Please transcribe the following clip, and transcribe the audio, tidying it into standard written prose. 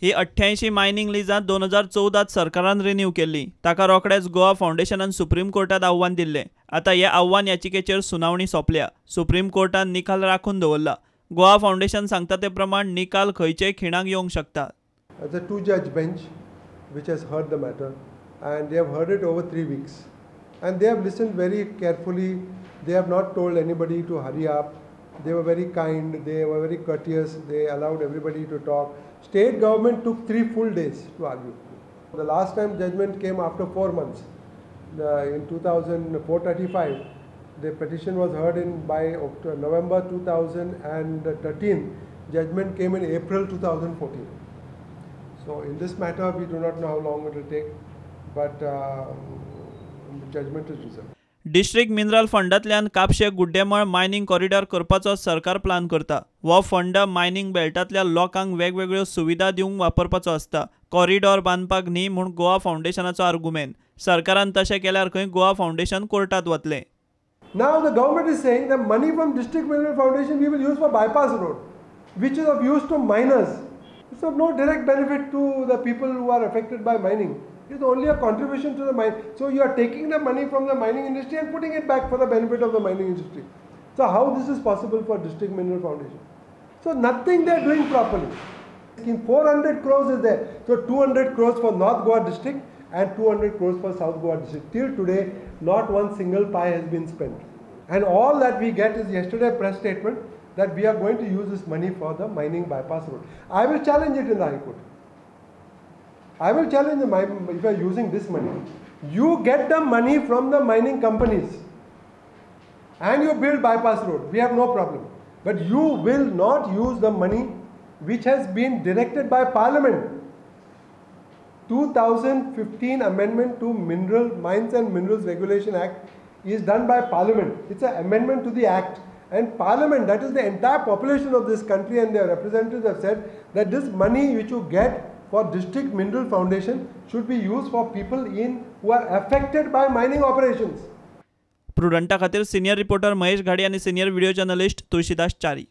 ही 88 mining लिजां 2014 सरकारान renew केल्ली। ताका रोखडेच गोवा फाउंडेशनान सुप्रीम कोर्टात आव्हान दिल्लें। आतां ह्या आव्हान याचिकेचेर सुनावणी सोंपल्या। सुप्रीम कोर्टान निकाल राखून दवरला। गोवा फाउंडेशन सांगता ते प्रमाण निकाल खंयचेय खिणाक येवंक शकता। It's a two-judge bench which has heard the matter, and they have heard it over 3 weeks. And they have listened very carefully. They have not told anybody to hurry up. They were very kind. They were very courteous. They allowed everybody to talk. State government took 3 full days to argue. The last time judgment came after 4 months. In 2004-35, the petition was heard in by November 2013. Judgment came in April 2014. So in this matter, we do not know how long it will take, but judgment is reserved. District mineral फंडांतल्यान कापशे गुड्डेमळ mining corridor करपाचो सरकार plan करता। हो fund mining बेल्टांतल्या लोकांक वेगवेगळ्यो सुविधा दिवंक वापरपाचो आसता। कॉरिडॉर बांदपाक न्ही म्हूण गोवा फाउंडेशनाचो आर्ग्युमेंट। सरकारान तशें केल्यार खंय गोवा फाउंडेशन कोर्टात वतलें। Now the government is saying that money from District Mineral Foundation we will use for bypass road, which is of use to miners. It's of no direct benefit to the people who are affected by mining. It's only a contribution to the mine. So you are taking the money from the mining industry and putting it back for the benefit of the mining industry. So how this is possible for District Mineral Foundation? So nothing they are doing properly. 400 crores is there. So 200 crores for North Goa district and 200 crores for South Goa district. Till today, not one single pie has been spent. And all that we get is yesterday's press statement that we are going to use this money for the mining bypass road. I will challenge it in the High Court. I will challenge them if you are using this money. You get the money from the mining companies and you build bypass road. We have no problem. But you will not use the money which has been directed by Parliament. 2015 amendment to Mineral Mines and Minerals Regulation Act is done by Parliament. It's an amendment to the Act. And Parliament, that is the entire population of this country, and their representatives have said that this money which you get for District Mineral Foundation should be used for people who are affected by mining operations. प्रुडंटा खातीर senior reporter Mahesh घाडी आनी senior video journalist Tulshidas चारी।